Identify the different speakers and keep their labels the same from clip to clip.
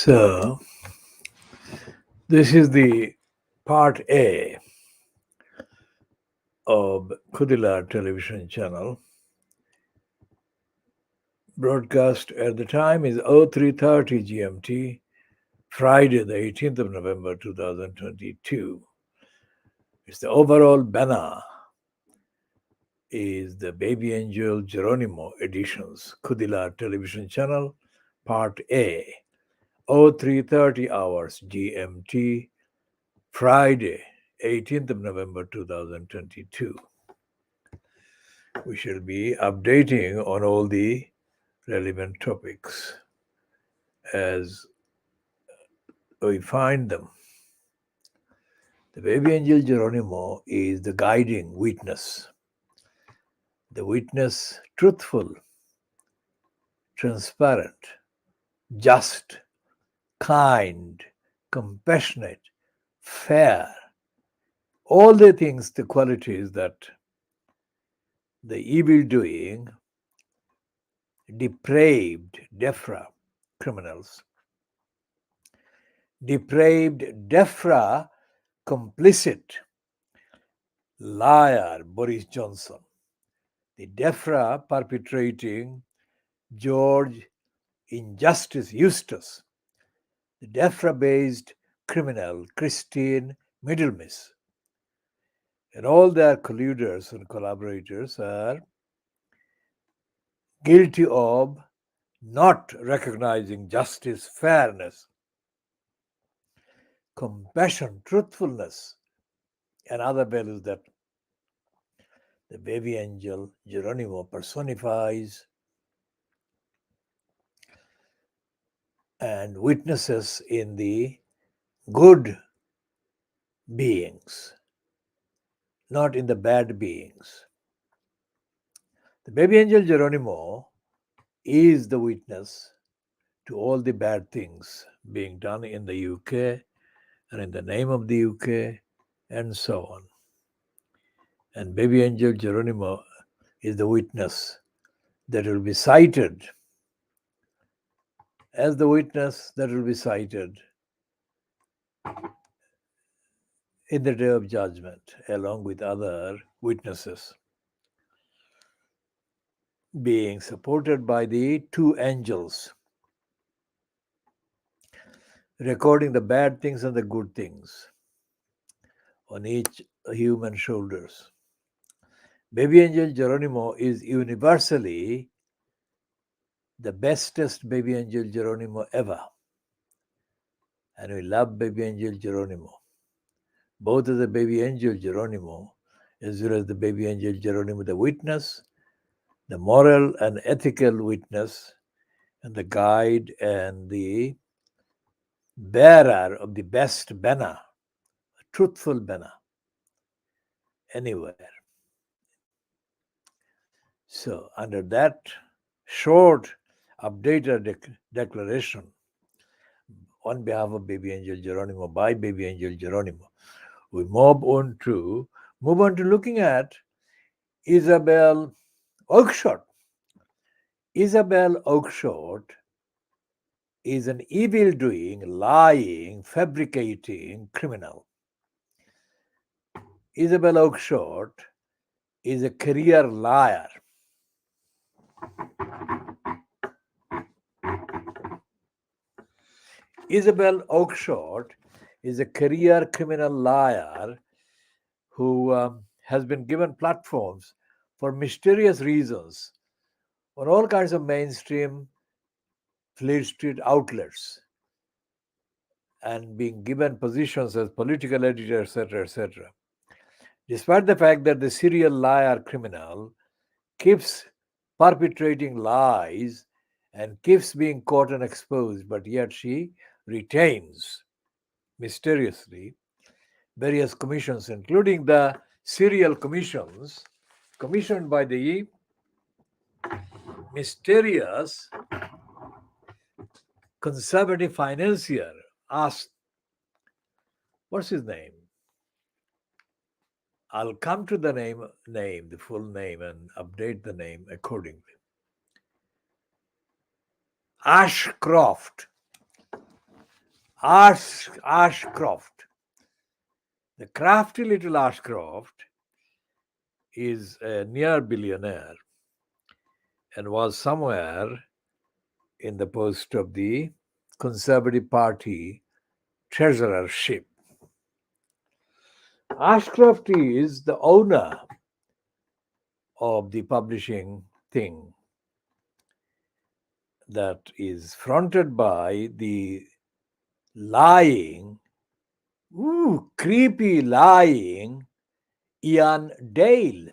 Speaker 1: So, this is the part A of Khoodeelaar television channel. Broadcast at the time is 03:30 GMT, Friday, the 18th of November 2022. It's the overall banner is the Baby Angel Geronimo editions, Khoodeelaar television channel, part A, 03:30 hours GMT, Friday, 18th of November 2022. We shall be updating on all the relevant topics as we find them. The baby angel Geronimo is the guiding witness. The witness truthful, transparent, just, kind, compassionate, fair. All the things, the qualities that the evil doing, depraved, DEFRA criminals, depraved, DEFRA complicit, liar Boris Johnson, the DEFRA perpetrating George Injustice Eustace, the DEFRA-based criminal Christine Middlemiss, and all their colluders and collaborators are guilty of not recognizing justice, fairness, compassion, truthfulness, and other values that the baby angel Geronimo personifies and witnesses in the good beings, not in the bad beings. The baby angel Geronimo is the witness to all the bad things being done in the UK and in the name of the UK and so on. And baby angel Geronimo is the witness that will be cited as the witness that will be cited in the day of judgment, along with other witnesses, being supported by the two angels, recording the bad things and the good things on each human shoulders. Baby angel Geronimo is universally the bestest baby angel Geronimo ever. And we love baby angel Geronimo. Both of the baby angel Geronimo, as well as the baby angel Geronimo, the witness, the moral and ethical witness, and the guide and the bearer of the best banner, a truthful banner, anywhere. So, under that short, updated declaration on behalf of baby angel Geronimo, by baby angel Geronimo, we move on to looking at Isabel Oakeshott. Isabel Oakeshott is an evil-doing, lying, fabricating criminal. Isabel Oakeshott is a career liar. Isabel Oakeshott is a career criminal liar who has been given platforms for mysterious reasons on all kinds of mainstream Fleet Street outlets and being given positions as political editor, etc., etc. Despite the fact that the serial liar criminal keeps perpetrating lies and keeps being caught and exposed, but yet she retains mysteriously various commissions, including the serial commissions commissioned by the mysterious conservative financier. Asked, what's his name? I'll come to the name, the full name, and update the name accordingly. Ashcroft. Ashcroft. The crafty little Ashcroft is a near billionaire and was somewhere in the post of the Conservative Party treasurership. Ashcroft is the owner of the publishing thing that is fronted by the lying, creepy lying Ian Dale.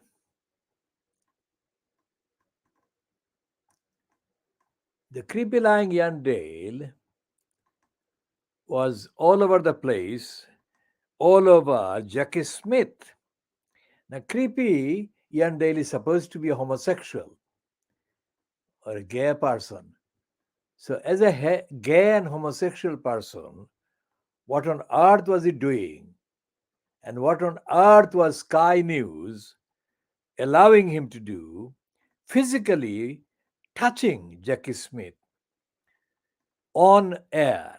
Speaker 1: The creepy lying Ian Dale was all over the place, all over Jackie Smith. Now, creepy Ian Dale is supposed to be a homosexual or a gay person. So, as a gay and homosexual person, what on earth was he doing? And what on earth was Sky News allowing him to do, physically touching Jackie Smith on air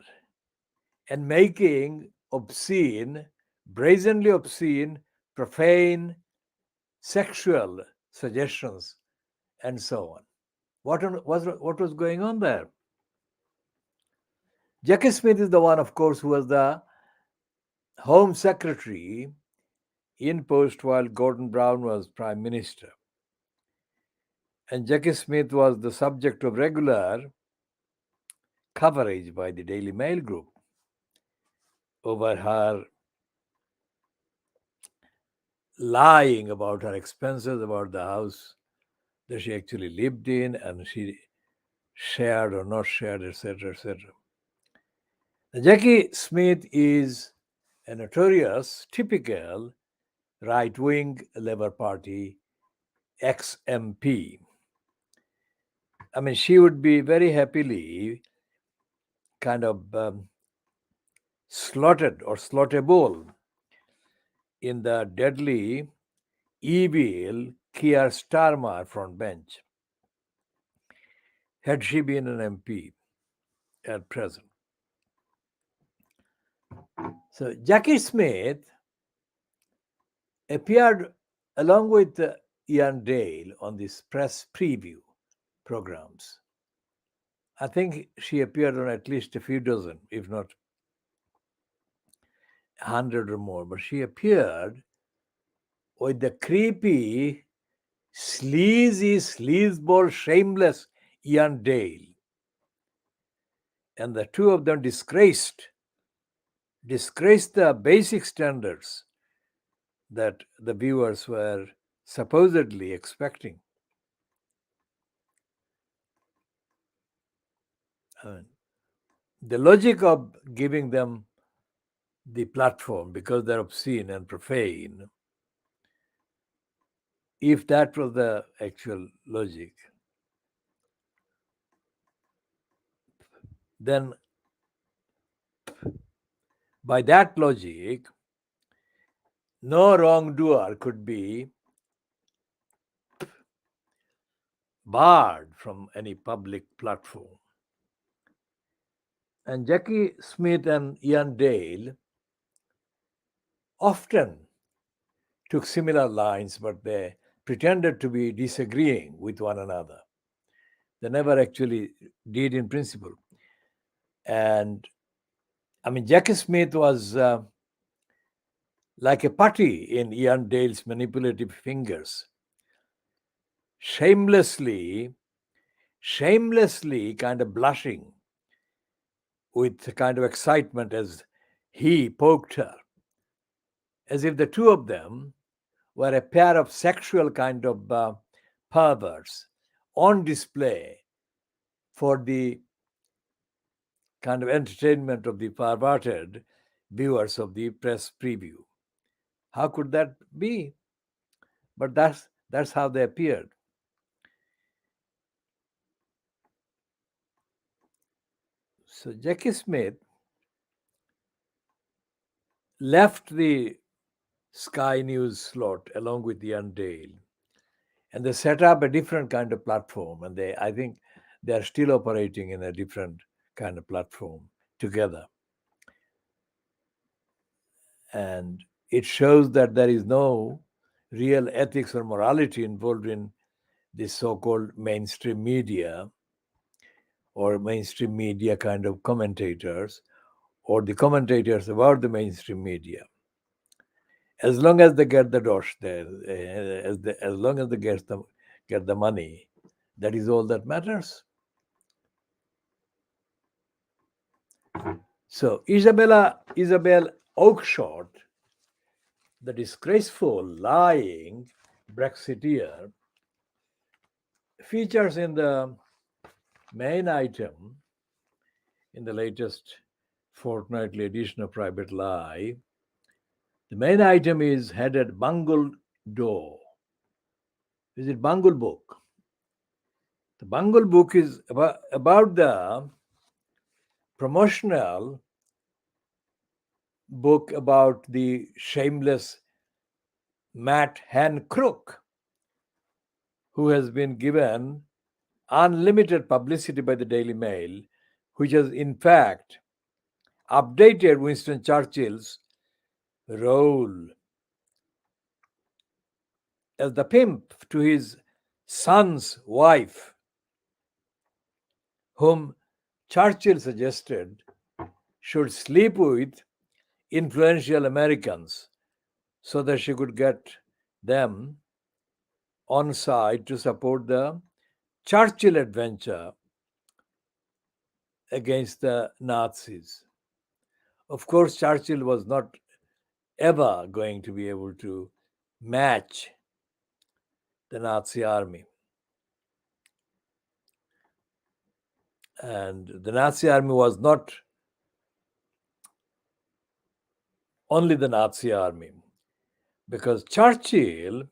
Speaker 1: and making obscene, brazenly obscene, profane, sexual suggestions, and so on? What was going on there? Jackie Smith is the one, of course, who was the Home Secretary in post while Gordon Brown was Prime Minister. And Jackie Smith was the subject of regular coverage by the Daily Mail group over her lying about her expenses, about the house that she actually lived in and she shared or not shared, etc., etc. Jackie Smith is a notorious, typical right-wing Labour Party ex-MP. I mean, she would be very happily kind of slotted or slottable in the deadly, evil Keir Starmer front bench had she been an MP at present. So Jackie Smith appeared along with Ian Dale on these press preview programs. I think she appeared on at least a few dozen, if not 100 or more, but she appeared with the creepy, sleazy, sleazeball, shameless Ian Dale. And the two of them disgraced the basic standards that the viewers were supposedly expecting. The logic of giving them the platform because they're obscene and profane, if that was the actual logic, then by that logic, no wrongdoer could be barred from any public platform. And Jackie Smith and Ian Dale often took similar lines, but they pretended to be disagreeing with one another. They never actually did in principle. And I mean, Jackie Smith was like a putty in Ian Dale's manipulative fingers, shamelessly kind of blushing with a kind of excitement as he poked her, as if the two of them were a pair of sexual kind of perverts on display for the kind of entertainment of the perverted viewers of the press preview. How could that be? But that's how they appeared. So Jackie Smith left the Sky News slot along with Ian Dale, and they set up a different kind of platform. And I think they are still operating in a different kind of platform together. And it shows that there is no real ethics or morality involved in this so-called mainstream media or mainstream media kind of commentators or the commentators about the mainstream media. As long as they get the dosh there, as long as they get the money, that is all that matters. So Isabel Oakeshott, the disgraceful, lying Brexiteer, features in the main item in the latest fortnightly edition of Private Lie. The main item is headed Bungled Door. Is it Bungle Book? The Bungle Book is about the promotional book about the shameless Matt Hancock, who has been given unlimited publicity by the Daily Mail, which has in fact updated Winston Churchill's role as the pimp to his son's wife, whom Churchill suggested should sleep with influential Americans so that she could get them on side to support the Churchill adventure against the Nazis. Of course, Churchill was not ever going to be able to match the Nazi army. And the Nazi army was not only the Nazi army, because Churchill,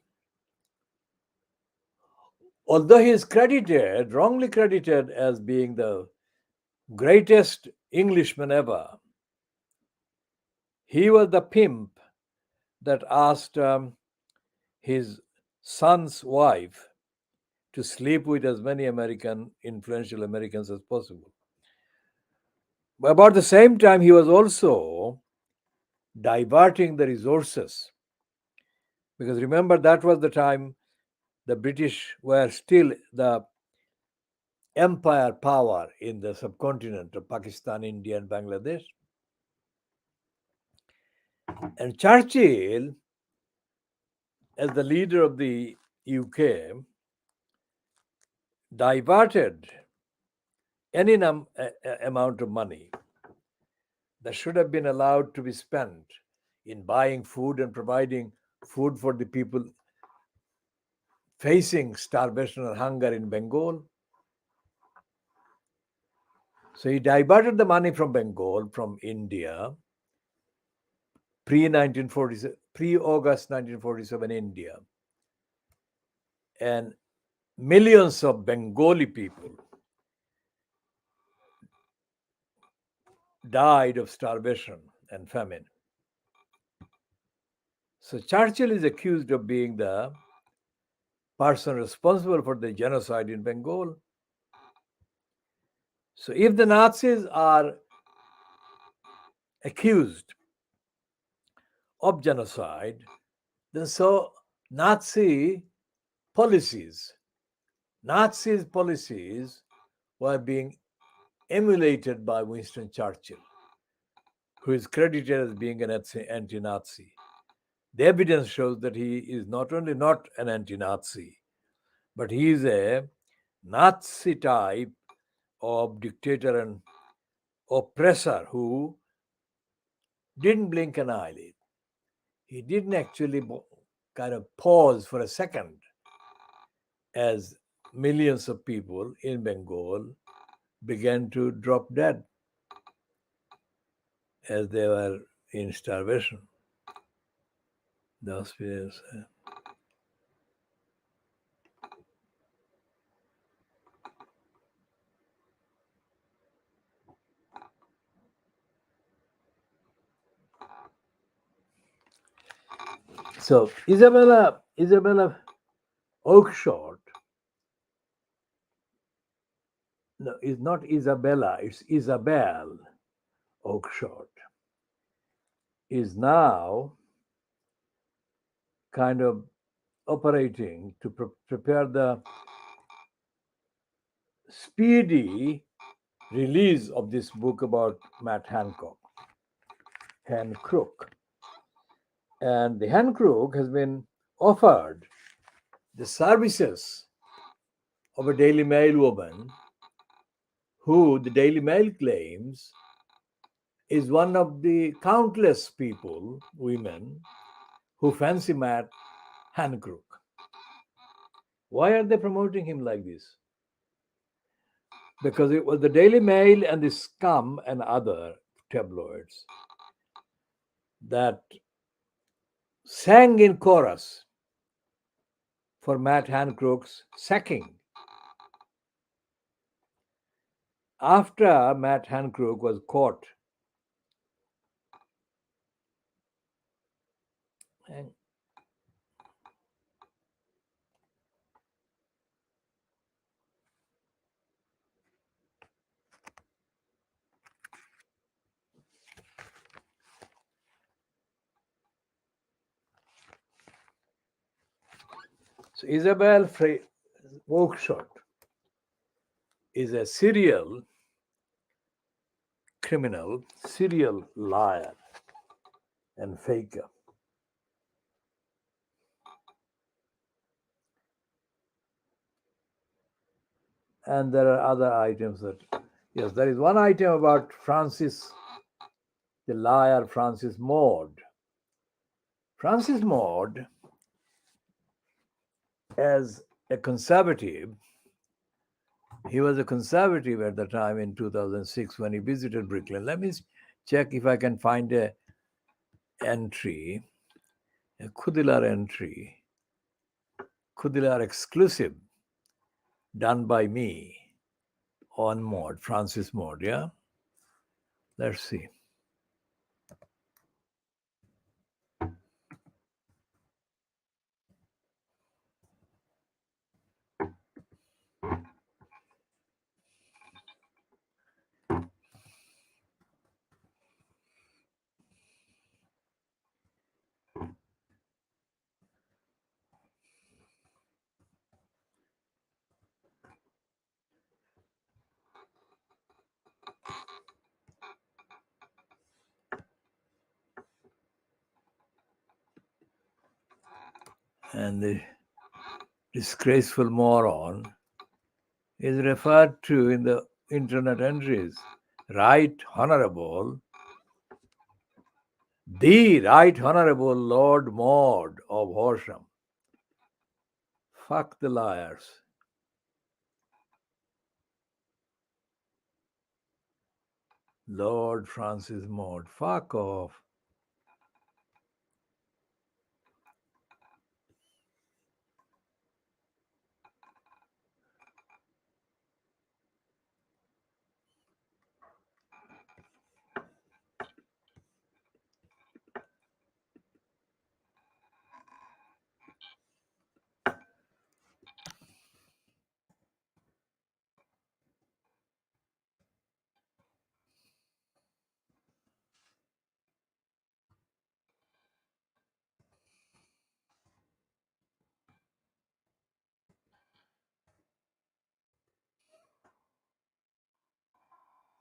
Speaker 1: although he is credited, wrongly credited as being the greatest Englishman ever, he was the pimp that asked his son's wife to sleep with as many influential Americans as possible. But about the same time, he was also diverting the resources. Because remember, that was the time the British were still the empire power in the subcontinent of Pakistan, India, and Bangladesh. And Churchill, as the leader of the UK, diverted any amount of money that should have been allowed to be spent in buying food and providing food for the people facing starvation and hunger in Bengal. So he diverted the money from Bengal, from India, pre-August 1947 India. And millions of Bengali people died of starvation and famine. So Churchill is accused of being the person responsible for the genocide in Bengal. So if the Nazis are accused of genocide, then so Nazis' policies were being emulated by Winston Churchill, who is credited as being an anti-Nazi. The evidence shows that he is not only not an anti-Nazi, but he is a Nazi type of dictator and oppressor who didn't blink an eyelid. He didn't actually kind of pause for a second as millions of people in Bengal began to drop dead as they were in starvation. Those years. So Isabella Oakeshott, no, it's not Isabella, it's Isabel Oakeshott, is now kind of operating to prepare the speedy release of this book about Matt Hancock, Hancock. And the Hancock has been offered the services of a Daily Mail woman who the Daily Mail claims is one of the countless people, women, who fancy Matt Hancock. Why are they promoting him like this? Because it was the Daily Mail and the Scum and other tabloids that sang in chorus for Matt Hancock's sacking. After Matt Hancock was caught, and so Isabel Oakeshott is a serial criminal, serial liar, and faker. And there are other items that, yes, there is one item about Francis, the liar Francis Maud. Francis Maud, as a conservative, he was a conservative at the time in 2006 when he visited Brooklyn. Let me check if I can find a entry, a Khoodeelaar entry, Khoodeelaar exclusive, done by me on Maud, Francis Maud, yeah? Let's see. And the disgraceful moron is referred to in the internet entries. Right Honorable, the Right Honorable Lord Maud of Horsham. Fuck the liars. Lord Francis Maud. Fuck off.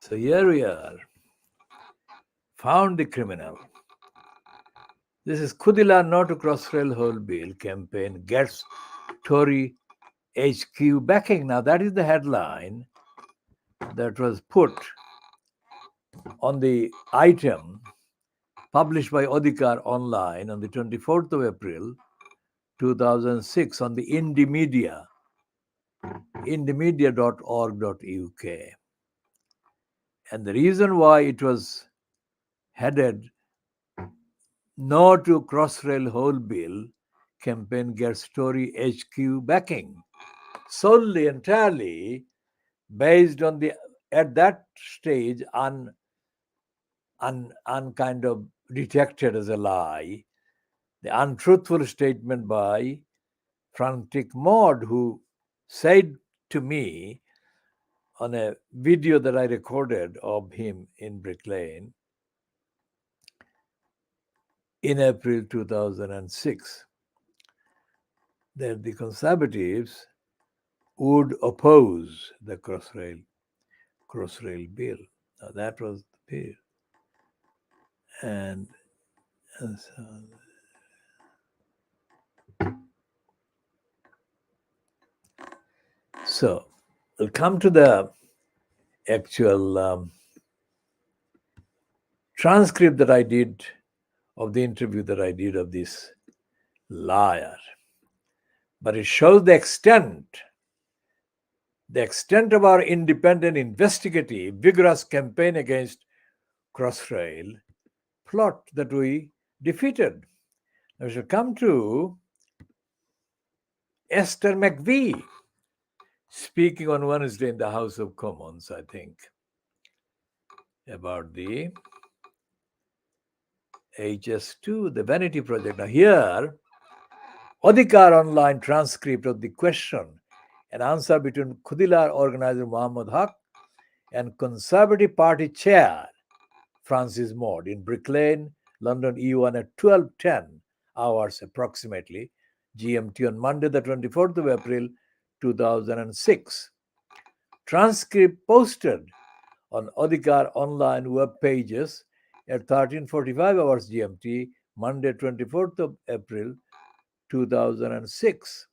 Speaker 1: So here we are. Found the criminal. This is Khoodeelaar No to Crossrail Whole Bill campaign gets Tory HQ backing. Now that is the headline that was put on the item published by Odikar online on the 24th of April 2006 on the Indymedia, indymedia.org.uk. And the reason why it was headed No to Crossrail Whole Bill campaign gets Tory HQ backing solely, entirely based on the, at that stage, kind of detected as a lie, the untruthful statement by Frantic Maud, who said to me on a video that I recorded of him in Brick Lane, in April 2006 that the Conservatives would oppose the Crossrail bill. Now that was the bill. And so we'll come to the actual transcript that I did of the interview that I did of this liar. But it shows the extent of our independent, investigative, vigorous campaign against Crossrail plot that we defeated. I shall come to Esther McVie speaking on Wednesday in the House of Commons, I think, about the HS2, the Vanity Project. Now here, Adhikar online transcript of the question and answer between Khoodeelaar organizer Muhammad Haq and Conservative Party chair Francis Maud in Brick Lane, London E1 at 12:10 hours approximately, GMT on Monday the 24th of April 2006. Transcript posted on Adhikar online web pages at 13:45 hours GMT, Monday 24th of April 2006.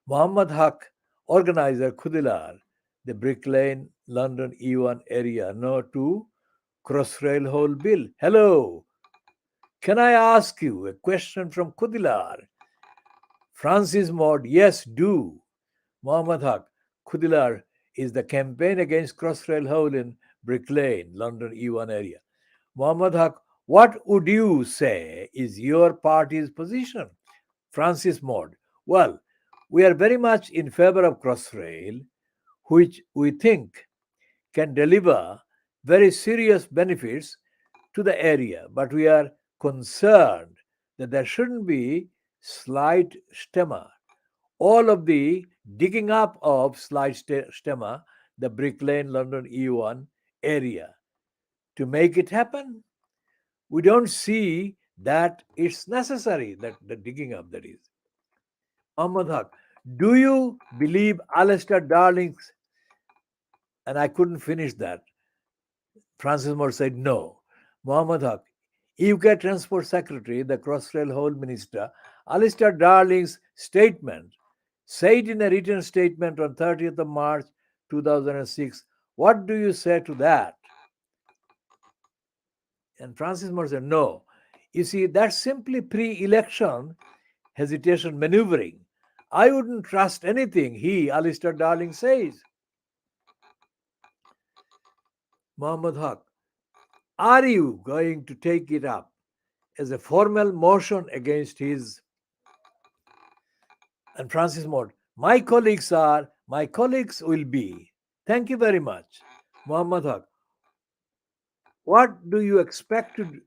Speaker 1: Muhammad Haq, organizer Khoodeelaar, the Brick Lane, London E1 area, no to Crossrail Hole Bill. Hello, can I ask you a question from Khoodeelaar? Francis Maud, yes, do. Muhammad Haq, Khoodeelaar is the campaign against Crossrail Hole in Brick Lane, London E1 area. Muhammad Haq, what would you say is your party's position? Francis Maud, well, we are very much in favor of Crossrail, which we think can deliver very serious benefits to the area, but we are concerned that there shouldn't be slight stemmer. All of the digging up of slight stemmer, the Brick Lane, London E1 area, to make it happen, we don't see that it's necessary, that the digging up that is. Muhammad Haq, do you believe Alistair Darling's? And I couldn't finish that. Francis Moore said no. Muhammad Haq, UK Transport Secretary, the Crossrail Hole Minister, Alistair Darling's statement, said in a written statement on 30th of March 2006. What do you say to that? And Francis Moore said, no. You see, that's simply pre-election hesitation maneuvering. I wouldn't trust anything he, Alistair Darling, says. Muhammad Haq, are you going to take it up as a formal motion against his? And Francis Moore, my colleagues will be. Thank you very much. Muhammad Haq, what do you expect to do?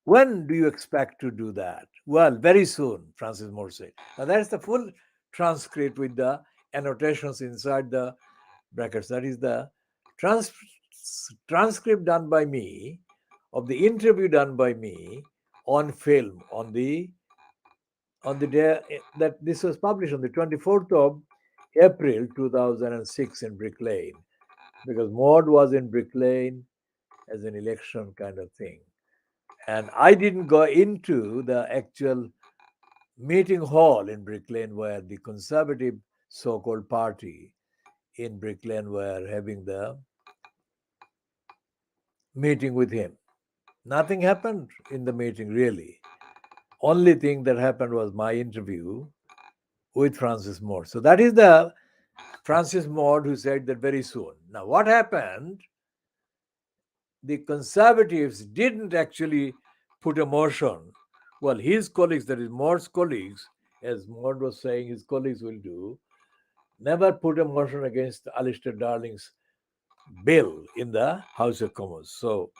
Speaker 1: When do you expect to do that? Well, very soon, Francis Moore said. Now, that's the full transcript with the annotations inside the brackets. That is the transcript done by me of the interview done by me on film on the day that this was published on the 24th of April 2006 in Brick Lane, because Maud was in Brick Lane as an election kind of thing. And I didn't go into the actual meeting hall in Brick Lane where the Conservative so-called party in Brick Lane were having the meeting with him. Nothing happened in the meeting, really. Only thing that happened was my interview with Francis Maud. So that is the Francis Maud who said that very soon. Now, what happened? The Conservatives didn't actually put a motion. Well, his colleagues, that is Maud's colleagues, as Maud was saying his colleagues will do, never put a motion against Alistair Darling's bill in the House of Commons. So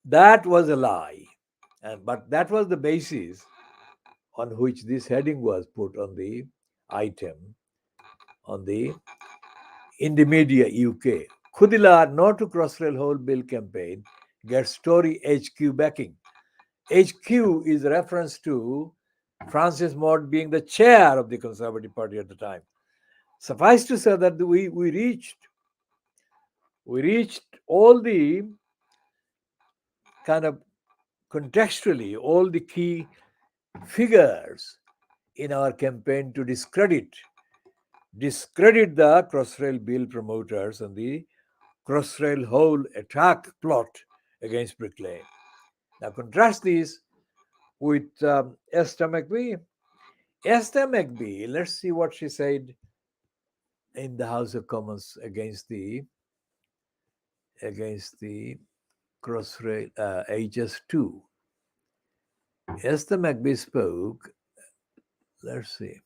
Speaker 1: that was a lie. But that was the basis on which this heading was put on the item on the in the media UK. Khoodeelaar no to Crossrail Hole Bill campaign gets Tory HQ backing. HQ is a reference to Francis Mott being the chair of the Conservative Party at the time. Suffice to say that we reached all the kind of contextually all the key figures in our campaign to discredit the Crossrail Bill promoters and the Crossrail whole attack plot against Brick Lane. Now contrast these with Esther McBee. Esther McBee, let's see what she said in the House of Commons against the Crossrail HS2. Esther McBee spoke. Let's see.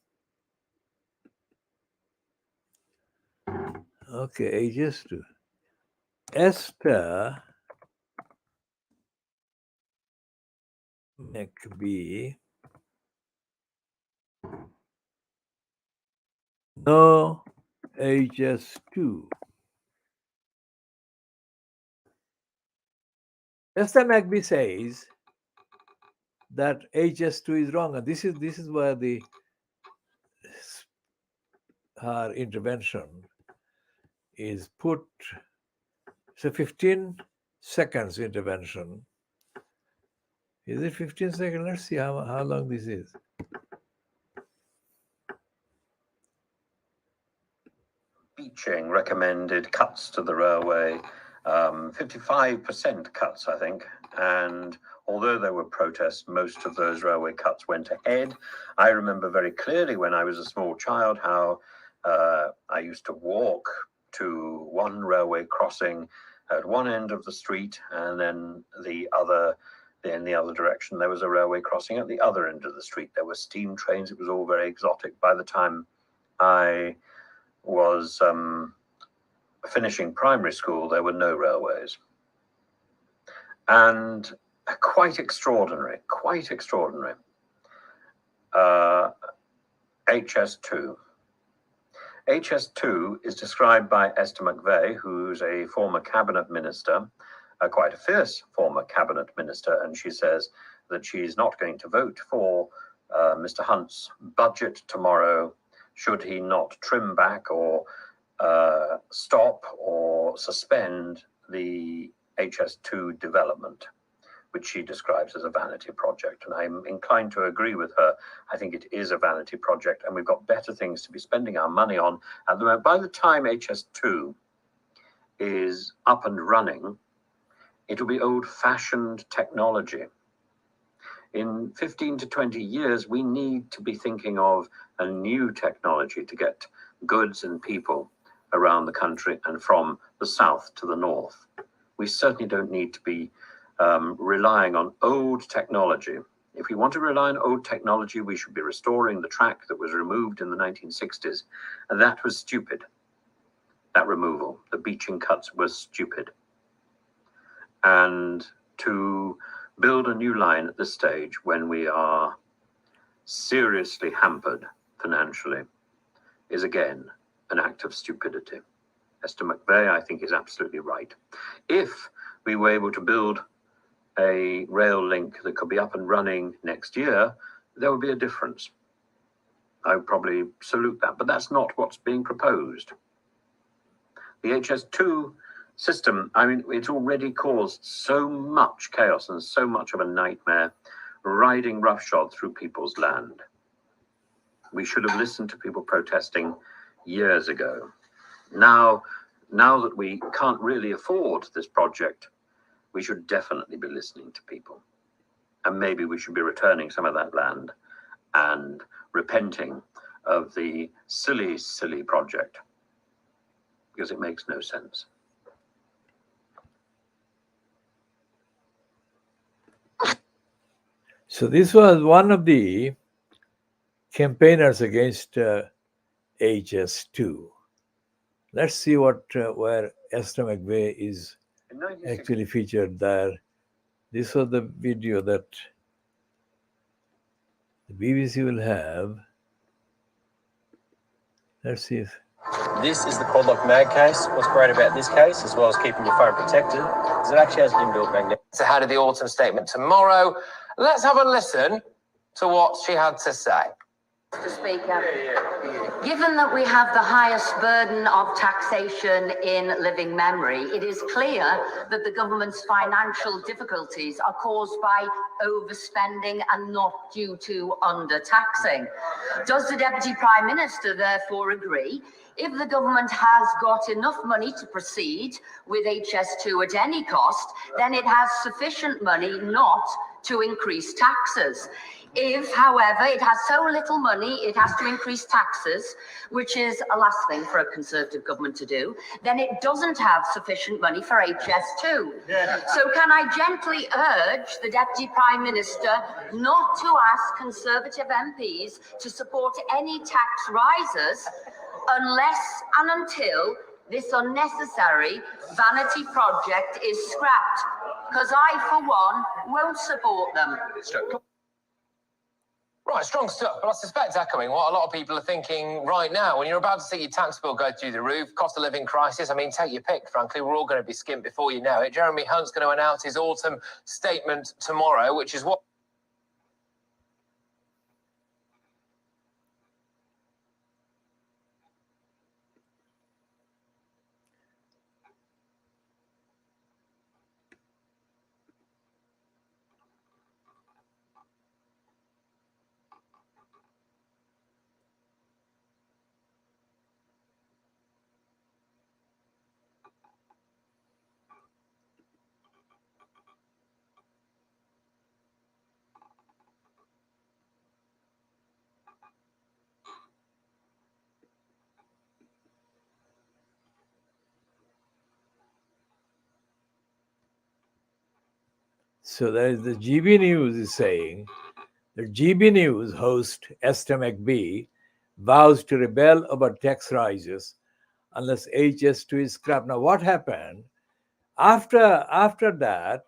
Speaker 1: Okay, HS2. Esther McBee. No HS2. Esther McBee says that HS2 is wrong, and this is where her intervention is put. So 15 seconds intervention. Is it 15 seconds? Let's see how long this is.
Speaker 2: Beeching recommended cuts to the railway, 55% cuts, I think. And although there were protests, most of those railway cuts went ahead. I remember very clearly when I was a small child how I used to walk to one railway crossing at one end of the street, and then in the other direction there was a railway crossing at the other end of the street. There were steam trains. It was all very exotic. By the time I was finishing primary school, there were no railways. And quite extraordinary. HS2. HS2 is described by Esther McVey, who's a former cabinet minister, quite a fierce former cabinet minister, and she says that she's not going to vote for Mr. Hunt's budget tomorrow should he not trim back or stop or suspend the HS2 development, which she describes as a vanity project. And I'm inclined to agree with her. I think it is a vanity project, and we've got better things to be spending our money on at the moment. By the time HS2 is up and running, it'll be old-fashioned technology. In 15 to 20 years, we need to be thinking of a new technology to get goods and people around the country and from the south to the north. We certainly don't need to be relying on old technology. If we want to rely on old technology, we should be restoring the track that was removed in the 1960s. And that was stupid. That removal, the beaching cuts, was stupid. And to build a new line at this stage when we are seriously hampered financially is again an act of stupidity. Esther McVey, I think, is absolutely right. If we were able to build a rail link that could be up and running next year, there would be a difference. I would probably salute that, but that's not what's being proposed. The HS2 system, I mean, it's already caused so much chaos and so much of a nightmare riding roughshod through people's land. We should have listened to people protesting years ago. Now that we can't really afford this project, we should definitely be listening to people. And maybe we should be returning some of that land and repenting of the silly, silly project, because it makes no sense.
Speaker 1: So this was one of the campaigners against HS2. Let's see where Esther McVey is actually featured there. This was the video that the BBC will have. Let's see if...
Speaker 3: This is the Quadlock Mag case. What's great about this case, as well as keeping your phone protected, is it actually has inbuilt magnetic. So how did the autumn statement tomorrow? Let's have a listen to what she had to say.
Speaker 4: Mr. Speaker, given that we have the highest burden of taxation in living memory, it is clear that the government's financial difficulties are caused by overspending and not due to undertaxing. Does the Deputy Prime Minister therefore agree, if the government has got enough money to proceed with HS2 at any cost, then it has sufficient money not to increase taxes? If, however, it has so little money, it has to increase taxes, which is a last thing for a Conservative government to do, then it doesn't have sufficient money for HS2. So can I gently urge the Deputy Prime Minister not to ask Conservative MPs to support any tax rises unless and until this unnecessary vanity project is scrapped? Because I, for one, won't support them.
Speaker 3: Right, strong stuff, but I suspect echoing what a lot of people are thinking right now. When you're about to see your tax bill go through the roof, cost of living crisis, I mean, take your pick, frankly, we're all going to be skint before you know it. Jeremy Hunt's going to announce his autumn statement tomorrow, which is what...
Speaker 1: So there is the GB News is saying that GB News host Esther McBee vows to rebel about tax rises unless HS2 is scrapped. Now, what happened after that?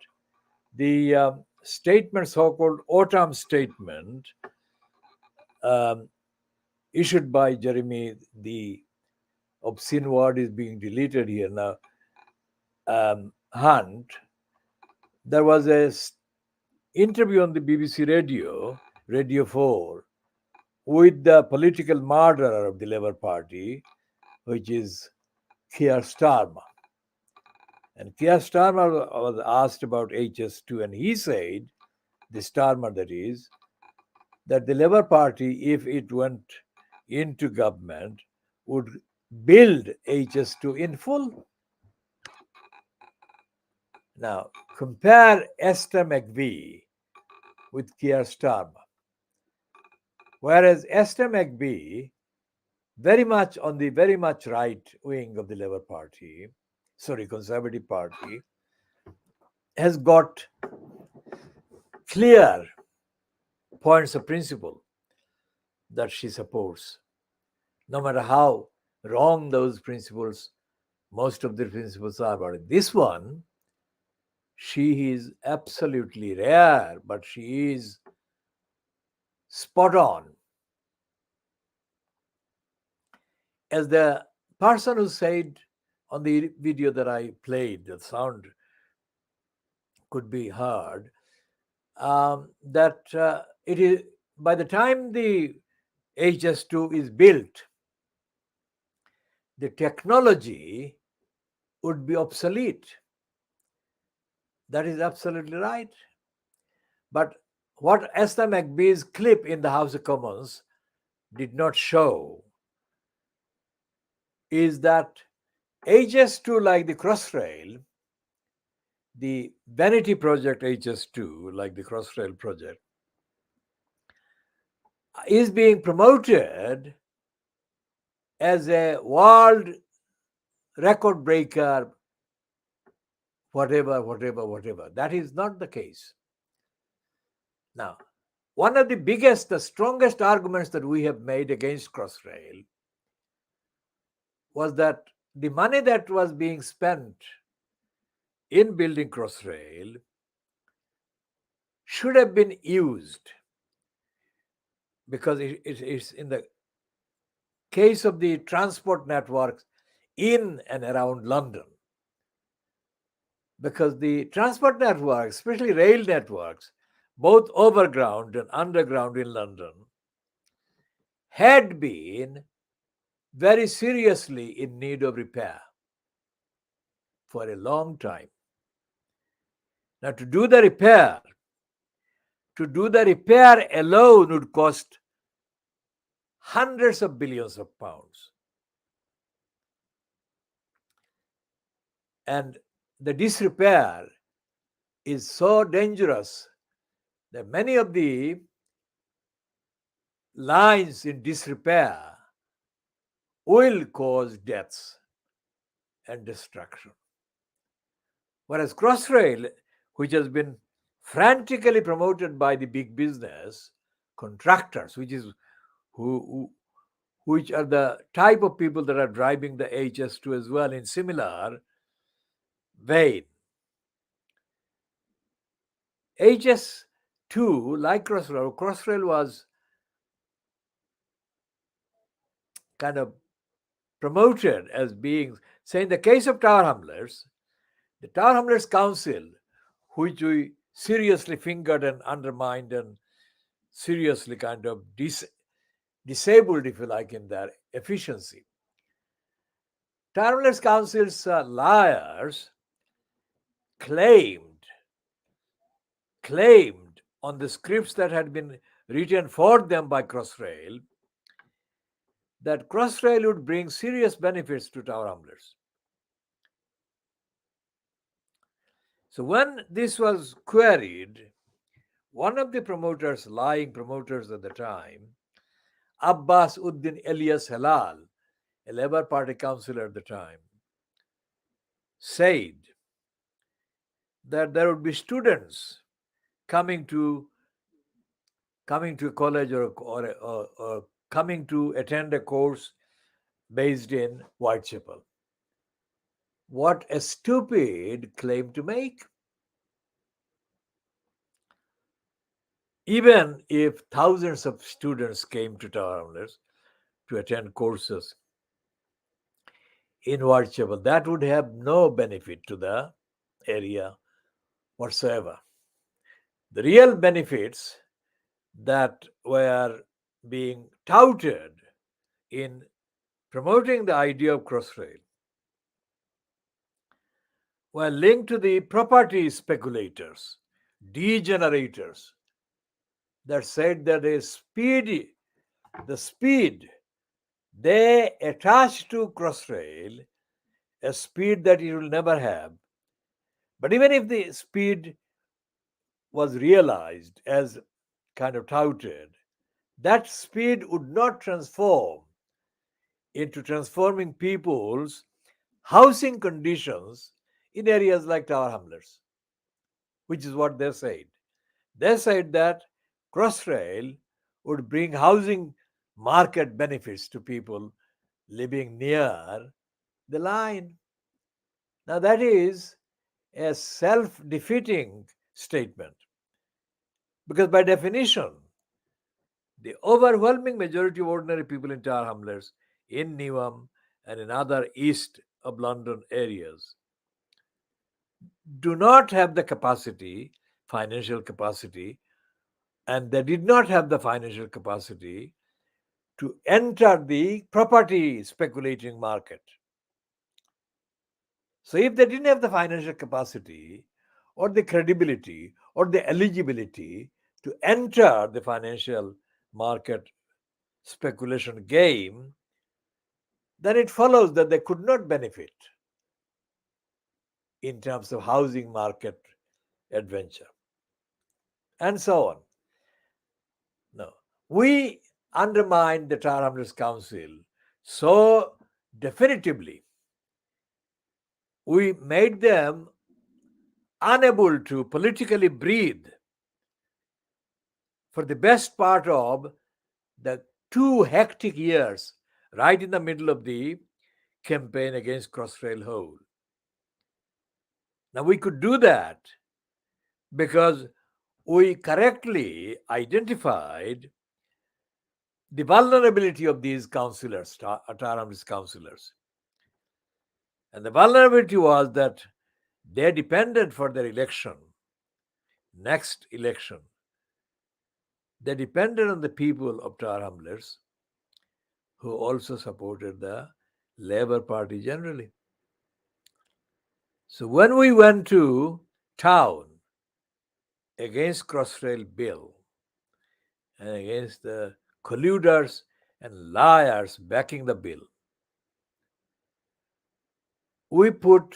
Speaker 1: The statement, so-called autumn statement, issued by Jeremy, the obscene word is being deleted here now, Hunt. There was a interview on the BBC Radio 4, with the political murderer of the Labour Party, which is Keir Starmer. And Keir Starmer was asked about HS2, and he said, the Starmer that is, that the Labour Party, if it went into government, would build HS2 in full. Now, compare Esther McBee with Keir Starmer. Whereas Esther McBee, very much on the very much right wing of the Labour Party, Conservative Party, has got clear points of principle that she supports. No matter how wrong those principles, most of the principles are, but this one, she is absolutely rare, but she is spot on. As the person who said on the video that I played, the sound could be heard, that it is, by the time the HS2 is built, the technology would be obsolete. That is absolutely right. But what Esther McBee's clip in the House of Commons did not show is that HS2, like the Crossrail, the vanity project HS2, like the Crossrail project, is being promoted as a world record breaker, whatever. That is not the case. Now, one of the biggest, the strongest arguments that we have made against Crossrail was that the money that was being spent in building Crossrail should have been used, because it's in the case of the transport networks in and around London. Because the transport networks, especially rail networks, both overground and underground in London, had been very seriously in need of repair for a long time. Now, to do the repair alone would cost hundreds of billions of pounds. And the disrepair is so dangerous that many of the lines in disrepair will cause deaths and destruction. Whereas Crossrail, which has been frantically promoted by the big business contractors, which are the type of people that are driving the HS2 as well in similar vein. HS2, like Crossrail was kind of promoted as being, say, in the case of Tower Hamlets, the Tower Hamlets Council, which we seriously fingered and undermined and seriously kind of disabled, if you like, in their efficiency. Tower Hamlets Council's liars claimed on the scripts that had been written for them by Crossrail that Crossrail would bring serious benefits to Tower Hamlets. So when this was queried, one of the promoters, lying promoters at the time, Abbas Uddin Elias Halal, a Labour Party councillor at the time, said that there would be students coming to a college or coming to attend a course based in Whitechapel. What a stupid claim to make. Even if thousands of students came to Tower Hamlets to attend courses in Whitechapel, that would have no benefit to the area whatsoever. The real benefits that were being touted in promoting the idea of Crossrail were linked to the property speculators, degenerators, that said that the speed they attached to Crossrail, a speed that it will never have. But even if the speed was realized as kind of touted, that speed would not transform into transforming people's housing conditions in areas like Tower Hamlets, which is what they said. They said that Crossrail would bring housing market benefits to people living near the line. Now, that is a self-defeating statement, because by definition, the overwhelming majority of ordinary people in Tower Hamlets, in Newham and in other east of London areas, do not have the capacity, financial capacity, and they did not have the financial capacity to enter the property speculating market. So if they didn't have the financial capacity or the credibility or the eligibility to enter the financial market speculation game, then it follows that they could not benefit in terms of housing market adventure, and so on. No, we undermined the Tower Hamlets Council so definitively. We made them unable to politically breathe for the best part of the 2 hectic years right in the middle of the campaign against Crossrail Hole. Now, we could do that because we correctly identified the vulnerability of these councillors, Tower Hamlets councillors. And the vulnerability was that they depended for their election, next election, they depended on the people of Tower Hamlets, who also supported the Labour Party generally. So when we went to town against Crossrail Bill and against the colluders and liars backing the bill, we put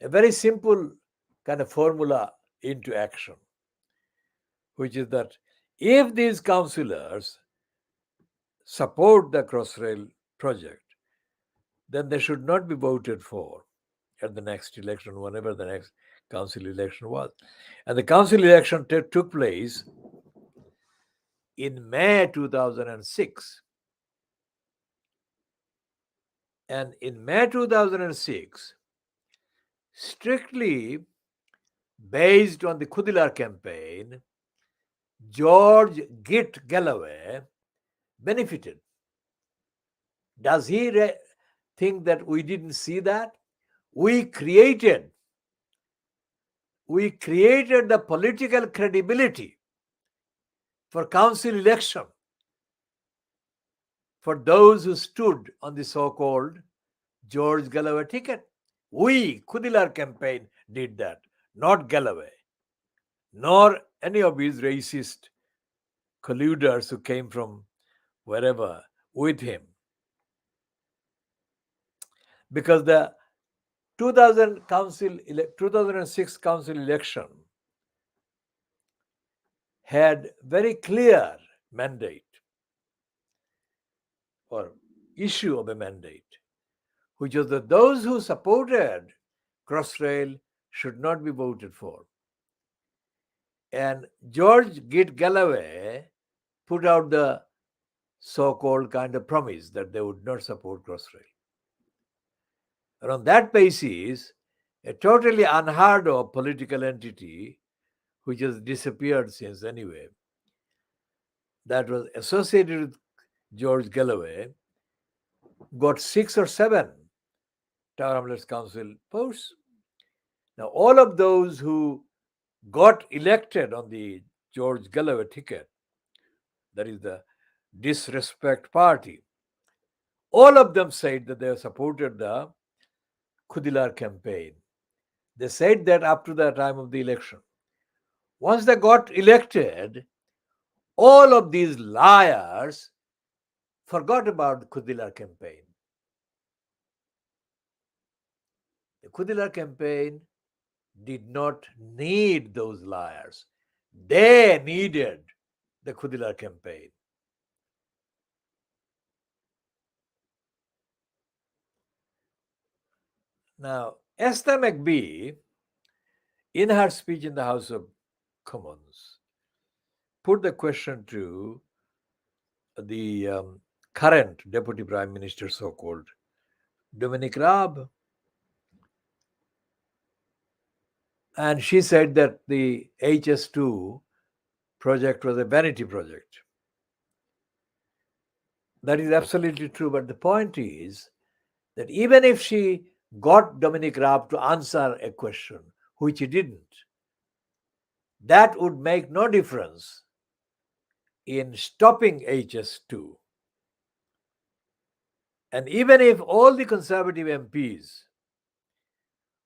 Speaker 1: a very simple kind of formula into action, which is that if these councillors support the Crossrail project, then they should not be voted for at the next election, whenever the next council election was. And the council election took place in May 2006. And in May 2006, strictly based on the Khoodeelaar campaign, George Git Galloway benefited. Does he think that we didn't see that? We created the political credibility for council election for those who stood on the so-called George Galloway ticket. We, Khoodeelaar campaign, did that, not Galloway, nor any of his racist colluders who came from wherever with him. Because the 2006 council election had very clear mandate or issue of a mandate, which was that those who supported Crossrail should not be voted for. And George Git Galloway put out the so-called kind of promise that they would not support Crossrail. And on that basis, a totally unheard of political entity, which has disappeared since anyway, that was associated with George Galloway, got 6 or 7 Tower Hamlets Council posts. Now, all of those who got elected on the George Galloway ticket, that is the Disrespect Party, all of them said that they supported the Khoodeelaar campaign. They said that up to the time of the election. Once they got elected, all of these liars forgot about the Khoodeelaar campaign. The Khoodeelaar campaign did not need those liars. They needed the Khoodeelaar campaign. Now, Esther McBee, in her speech in the House of Commons, put the question to the current Deputy Prime Minister, so-called Dominic Raab. And she said that the HS2 project was a vanity project. That is absolutely true. But the point is that even if she got Dominic Raab to answer a question, which he didn't, that would make no difference in stopping HS2. And even if all the Conservative MPs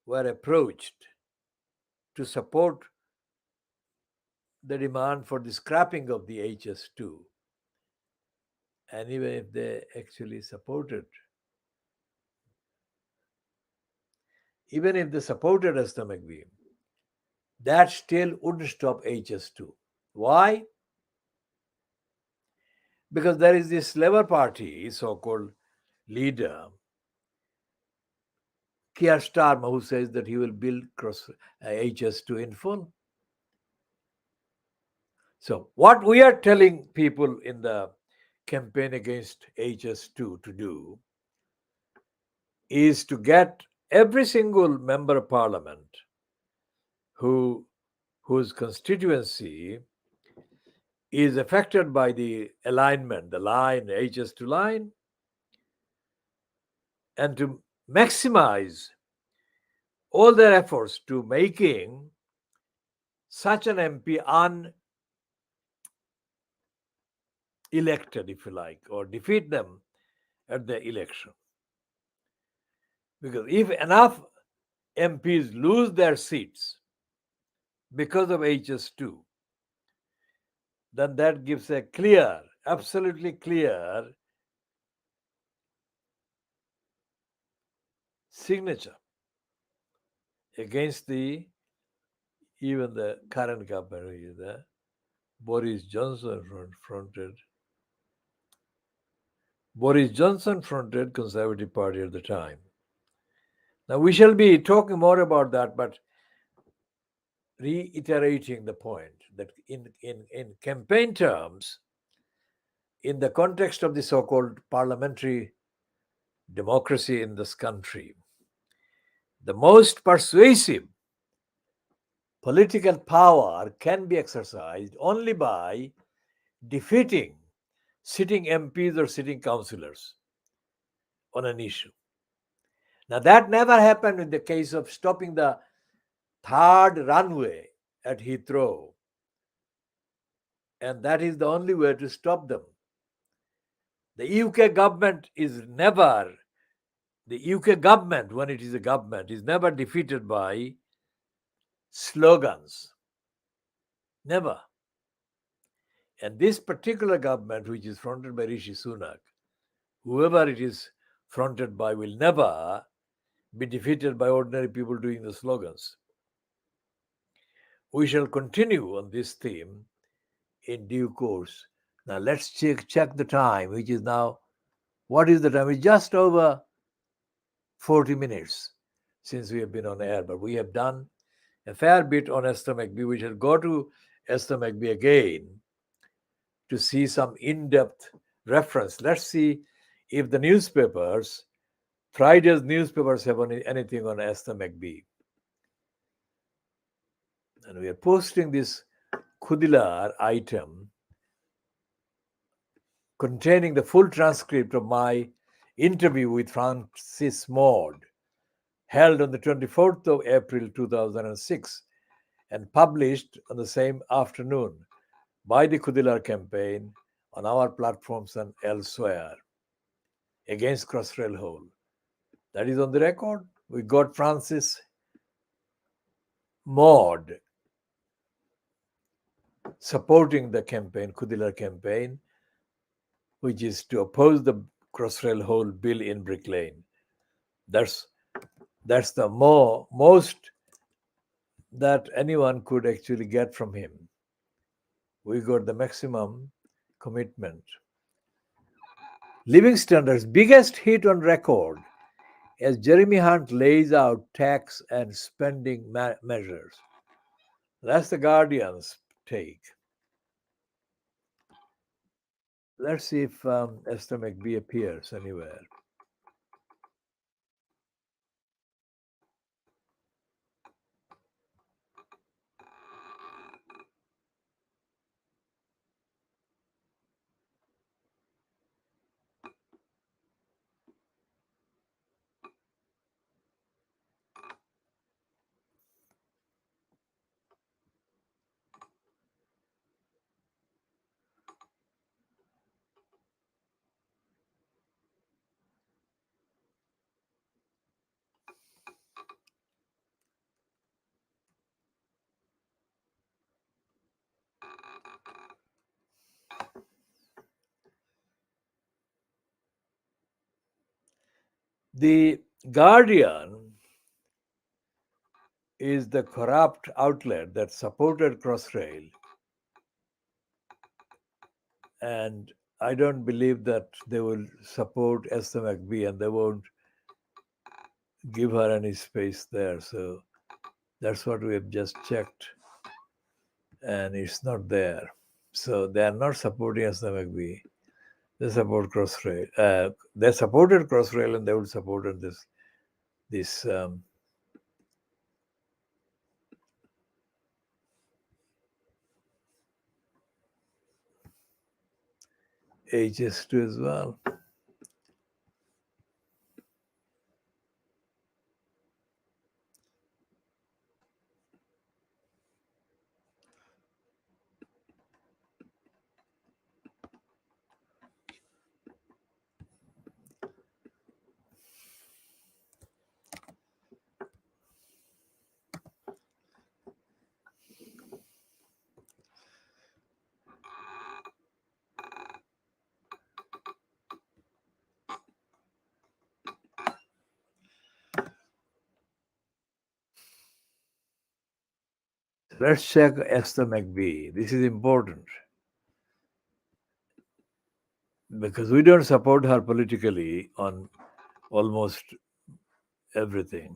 Speaker 1: were approached to support the demand for the scrapping of the HS2, and even if they actually supported, even if they supported Esther McBee, that still wouldn't stop HS2. Why? Because there is this Labour Party so-called leader, Keir Starmer, who says that he will build HS2 in full. So what we are telling people in the campaign against HS2 to do is to get every single member of parliament whose constituency is affected by the alignment, the line, the HS2 line, and to maximize all their efforts to making such an MP elected, if you like, or defeat them at the election. Because if enough MPs lose their seats because of HS2, then that gives a clear, absolutely clear signature against even the current government, which is the Boris Johnson fronted Conservative Party at the time. Now we shall be talking more about that, but reiterating the point that in campaign terms, in the context of the so-called parliamentary democracy in this country, the most persuasive political power can be exercised only by defeating sitting MPs or sitting councillors on an issue. Now, that never happened in the case of stopping the third runway at Heathrow. And that is the only way to stop them. The UK government is never, the UK government, when it is a government, is never defeated by slogans. Never. And this particular government, which is fronted by Rishi Sunak, whoever it is fronted by, will never be defeated by ordinary people doing the slogans. We shall continue on this theme in due course. Now let's check the time, which is now, what is the time? It's just over 40 minutes since we have been on air, but we have done a fair bit on Esther McBee. We shall go to Esther McBee again to see some in-depth reference. Let's see if the newspapers, Friday's newspapers, have anything on Esther McBee. And we are posting this Khoodeelaar item containing the full transcript of my interview with Francis Maud, held on the 24th of April 2006 and published on the same afternoon by the Khoodeelaar campaign on our platforms and elsewhere against Crossrail Hole. That is on the record. We got Francis Maud supporting the campaign, Khoodeelaar campaign, which is to oppose the Crossrail Hole bill in Brick Lane. That's the most that anyone could actually get from him. We got the maximum commitment. Living standards, biggest hit on record as Jeremy Hunt lays out tax and spending measures. That's the Guardian's take. Let's see if Esther McBee appears anywhere. The Guardian is the corrupt outlet that supported Crossrail, and I don't believe that they will support Esther McBee, and they won't give her any space there. So that's what we have just checked, and it's not there. So they are not supporting Esther McBee. They support Crossrail. They supported Crossrail, and they will support this HS2 as well. Let's check Esther McBee. This is important because we don't support her politically on almost everything.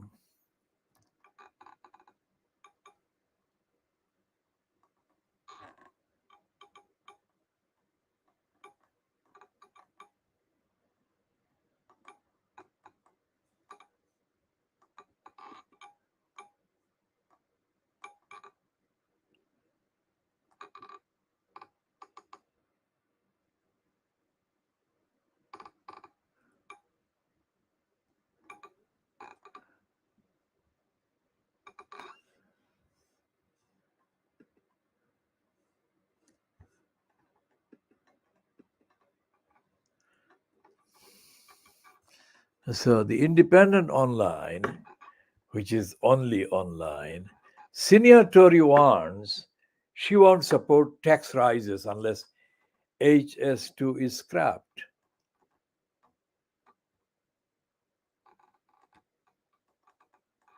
Speaker 1: So the Independent Online, which is only online, senior Tory warns she won't support tax rises unless HS2 is scrapped.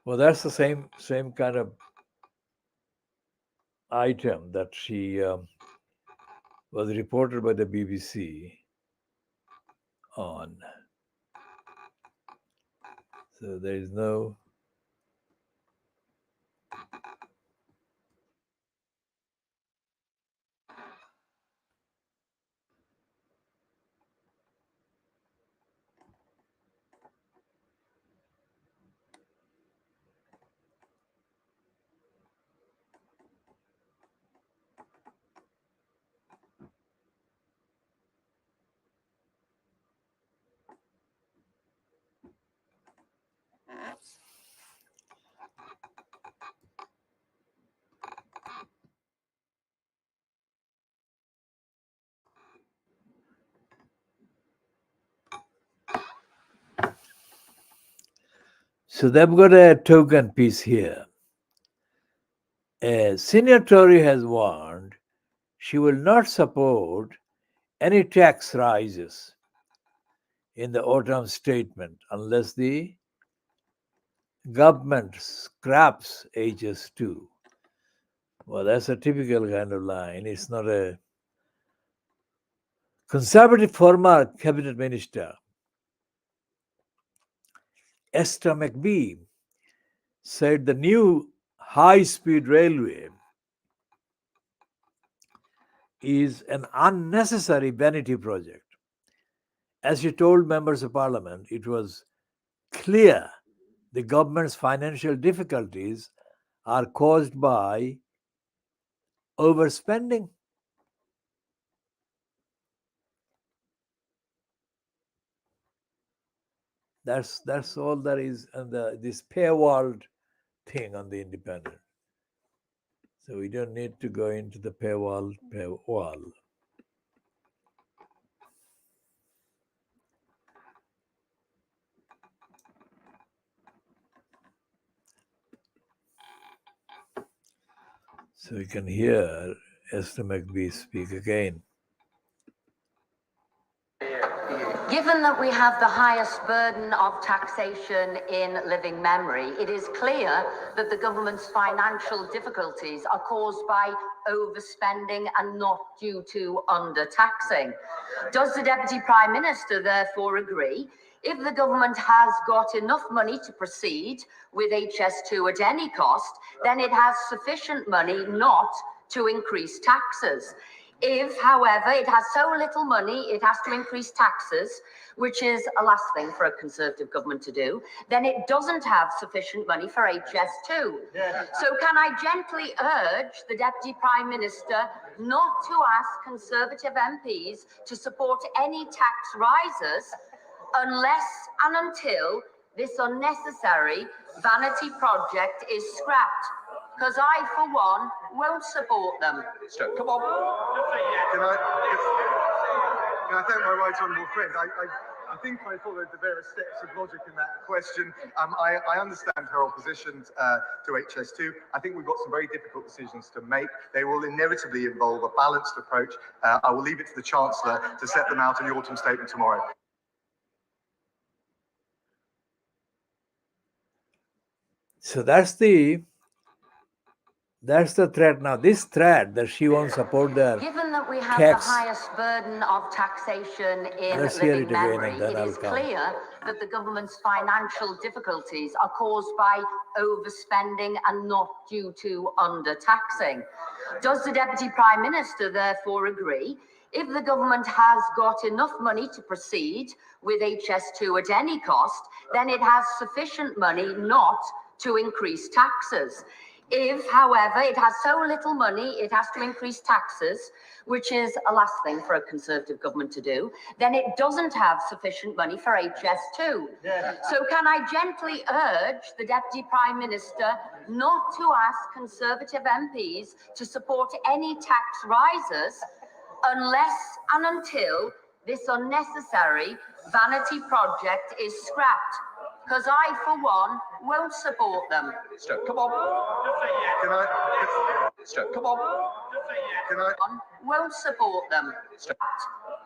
Speaker 1: Well, that's the same kind of item that she was reported by the BBC on. So there is no. So they've got a token piece here. A senior Tory has warned she will not support any tax rises in the autumn statement unless the government scraps HS2. Well, that's a typical kind of line. It's not a Conservative former cabinet minister Esther McBee said the new high-speed railway is an unnecessary vanity project. As she told members of parliament, it was clear the government's financial difficulties are caused by overspending. That's all there is, and this paywalled thing on the Independent. So we don't need to go into the paywall. So you can hear Esther McBee speak again.
Speaker 4: Given that we have the highest burden of taxation in living memory, it is clear that the government's financial difficulties are caused by overspending and not due to undertaxing. Does the Deputy Prime Minister therefore agree? If the government has got enough money to proceed with HS2 at any cost, then it has sufficient money not to increase taxes. If, however, it has so little money, it has to increase taxes, which is a last thing for a Conservative government to do, then it doesn't have sufficient money for HS2. Yeah. So can I gently urge the Deputy Prime Minister not to ask Conservative MPs to support any tax rises unless and until this unnecessary vanity project is scrapped? Because I, for one, won't support them.
Speaker 5: So, come on. Can I thank my right honourable friend? I think I followed the various steps of logic in that question. I understand her opposition to HS2. I think we've got some very difficult decisions to make. They will inevitably involve a balanced approach. I will leave it to the Chancellor to set them out in the autumn statement tomorrow.
Speaker 1: So that's the That's the threat now. This threat that she won't support their
Speaker 4: Given that we have
Speaker 1: tax.
Speaker 4: the highest burden of taxation in
Speaker 1: Let's hear
Speaker 4: living
Speaker 1: it again
Speaker 4: memory,
Speaker 1: and then
Speaker 4: it
Speaker 1: I'll
Speaker 4: is
Speaker 1: come.
Speaker 4: clear that the government's financial difficulties are caused by overspending and not due to undertaxing. Does the Deputy Prime Minister therefore agree, if the government has got enough money to proceed with HS2 at any cost, then it has sufficient money not to increase taxes? If, however, it has so little money, it has to increase taxes, which is a last thing for a Conservative government to do, then it doesn't have sufficient money for HS2. So can I gently urge the Deputy Prime Minister not to ask Conservative MPs to support any tax rises unless and until this unnecessary vanity project is scrapped? Because I, for one, won't support them.
Speaker 3: Come on.
Speaker 5: Can I?
Speaker 3: Come on.
Speaker 5: Can I?
Speaker 4: Won't support them.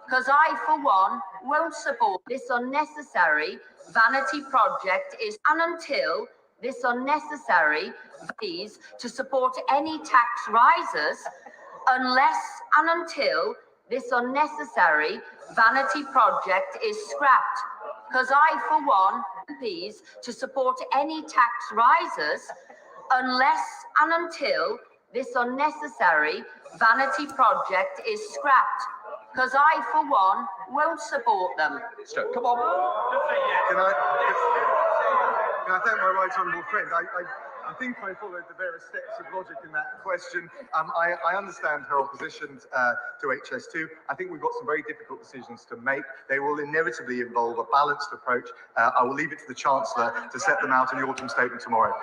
Speaker 4: Because I, for one, won't support this unnecessary vanity project is and until this unnecessary fees to support any tax rises unless and until this unnecessary vanity project is scrapped. Because I, for one, MPs to support any tax rises unless and until this unnecessary vanity project is scrapped. Because I, for one, won't support them.
Speaker 3: Come on.
Speaker 5: Can I thank my right honourable friend? I think I followed the various steps of logic in that question. I understand her opposition to HS2. I think we've got some very difficult decisions to make. They will inevitably involve a balanced approach. I will leave it to the Chancellor to set them out in the autumn statement tomorrow.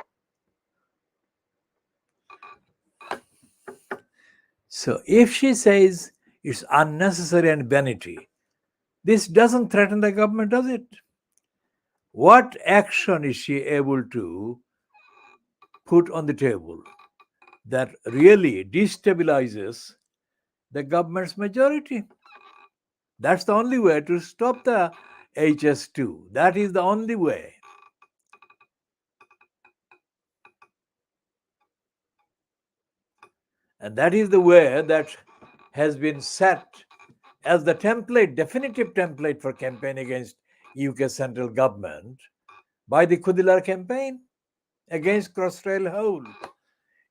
Speaker 1: So if she says it's unnecessary and vanity, this doesn't threaten the government, does it? What action is she able to put on the table that really destabilizes the government's majority? That's the only way to stop the HS2. That is the only way. And that is the way that has been set as the template, definitive template for campaign against UK central government by the Khoodeelaar campaign against Crossrail Hole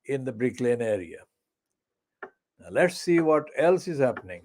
Speaker 1: in the Brick Lane area. Now let's see what else is happening.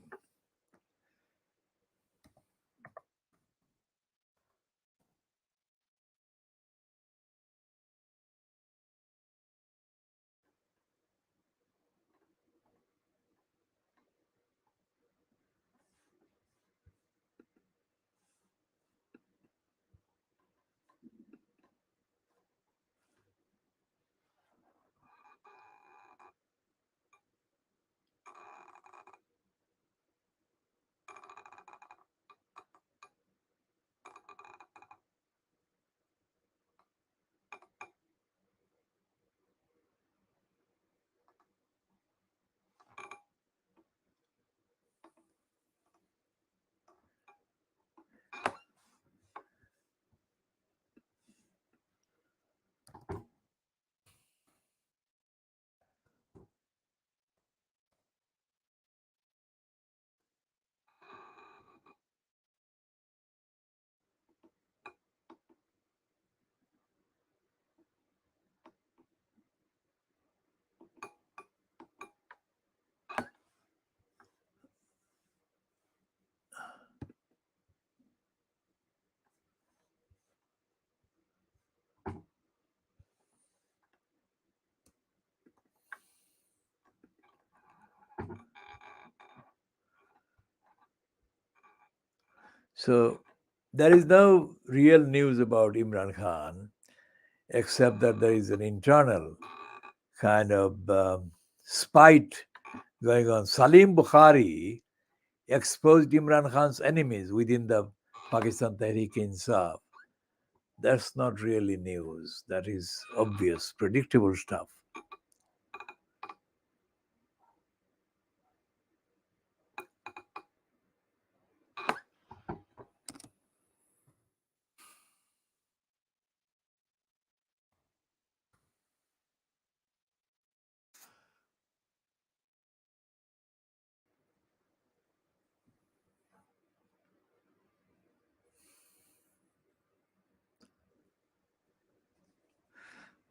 Speaker 1: So there is no real news about Imran Khan, except that there is an internal kind of spite going on. Salim Bukhari exposed Imran Khan's enemies within the Pakistan Tehreek-e-Insaf. That's not really news. That is obvious, predictable stuff.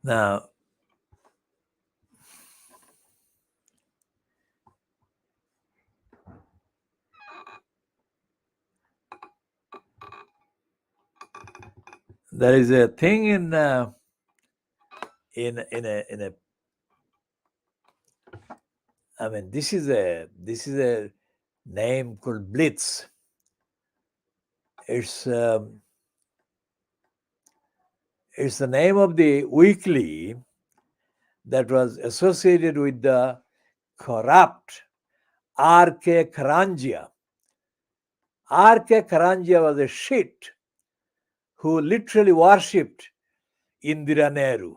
Speaker 1: Now, there is a thing in a I mean, this is a name called Blitz. It's the name of the weekly that was associated with the corrupt R.K. Karangia. R.K. Karangia was a shit who literally worshipped Indira Nehru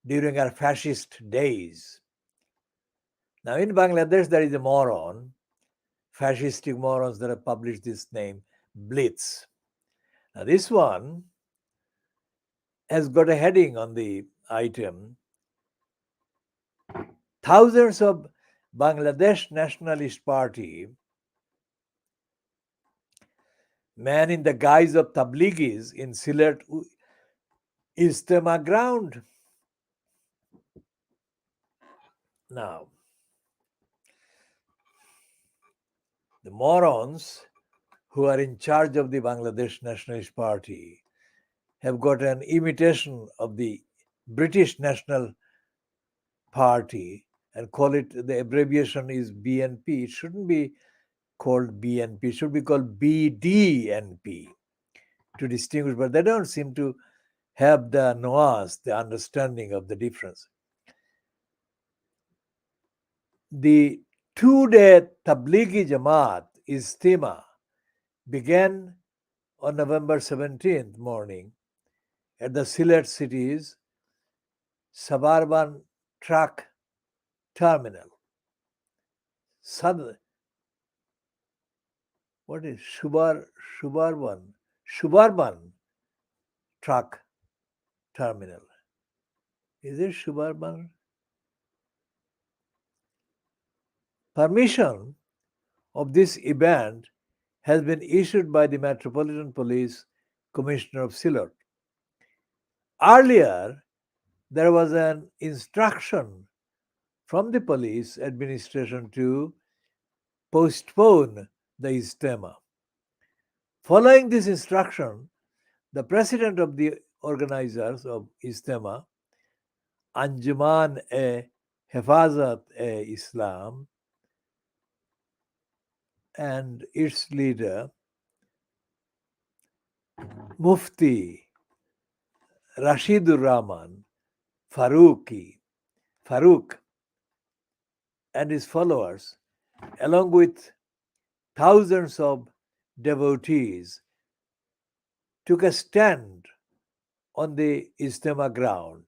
Speaker 1: during her fascist days. Now, in Bangladesh, there is a moron, fascistic morons that have published this name, Blitz. Now, this one has got a heading on the item. Thousands of Bangladesh Nationalist Party men in the guise of Tabligis in Sylhet Ijtema ground. Now, the morons who are in charge of the Bangladesh Nationalist Party have got an imitation of the British National Party and call it, the abbreviation is BNP. It shouldn't be called BNP, it should be called BDNP to distinguish, but they don't seem to have the nuance, the understanding of the difference. The 2-day Tablighi Jamaat Ijtema began on November 17th morning at the Sylhet city's suburban truck terminal. What is suburban truck terminal? Is it suburban? Permission of this event has been issued by the Metropolitan Police Commissioner of Sylhet. Earlier, there was an instruction from the police administration to postpone the Ijtema. Following this instruction, the president of the organizers of Ijtema, Anjuman-e-Hifazat-e-Islam, and its leader, Mufti Rashidur Rahman Farooq, and his followers, along with thousands of devotees, took a stand on the Ijtema ground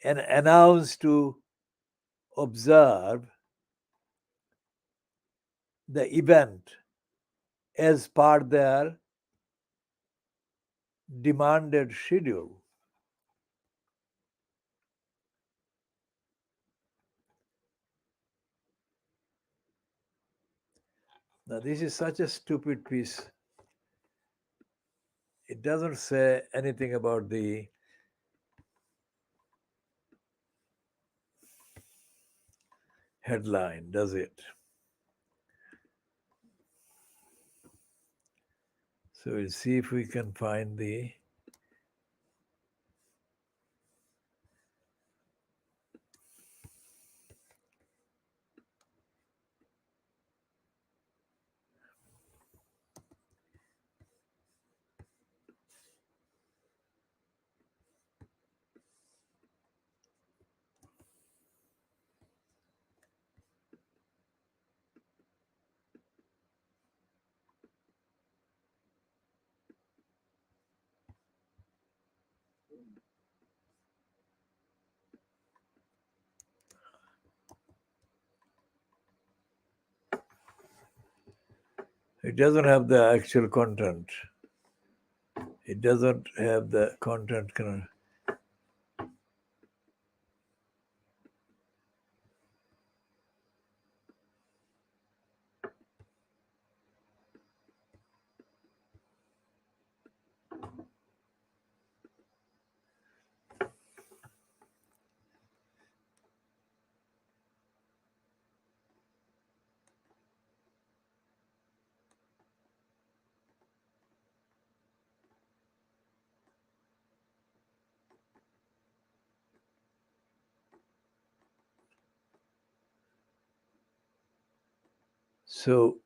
Speaker 1: and announced to observe the event as per their demanded schedule. Now, this is such a stupid piece. It doesn't say anything about the headline, does it? So we'll see if we can find the it doesn't have the actual content. It doesn't have the content. So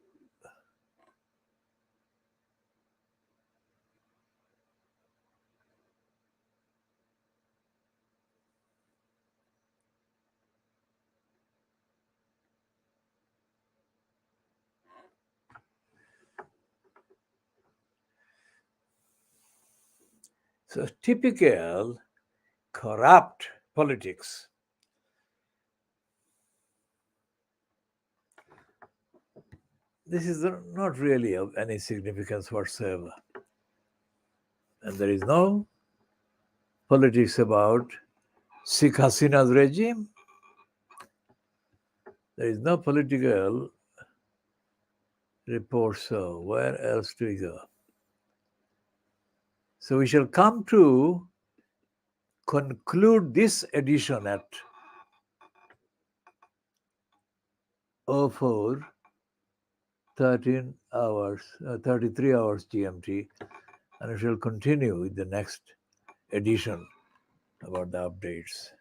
Speaker 1: typical corrupt politics. This is not really of any significance whatsoever. And there is no politics about Sheikh Hasina's regime. There is no political report, so where else do we go? So we shall come to conclude this edition at 04:13 hours, 33 hours GMT, and we shall continue with the next edition about the updates.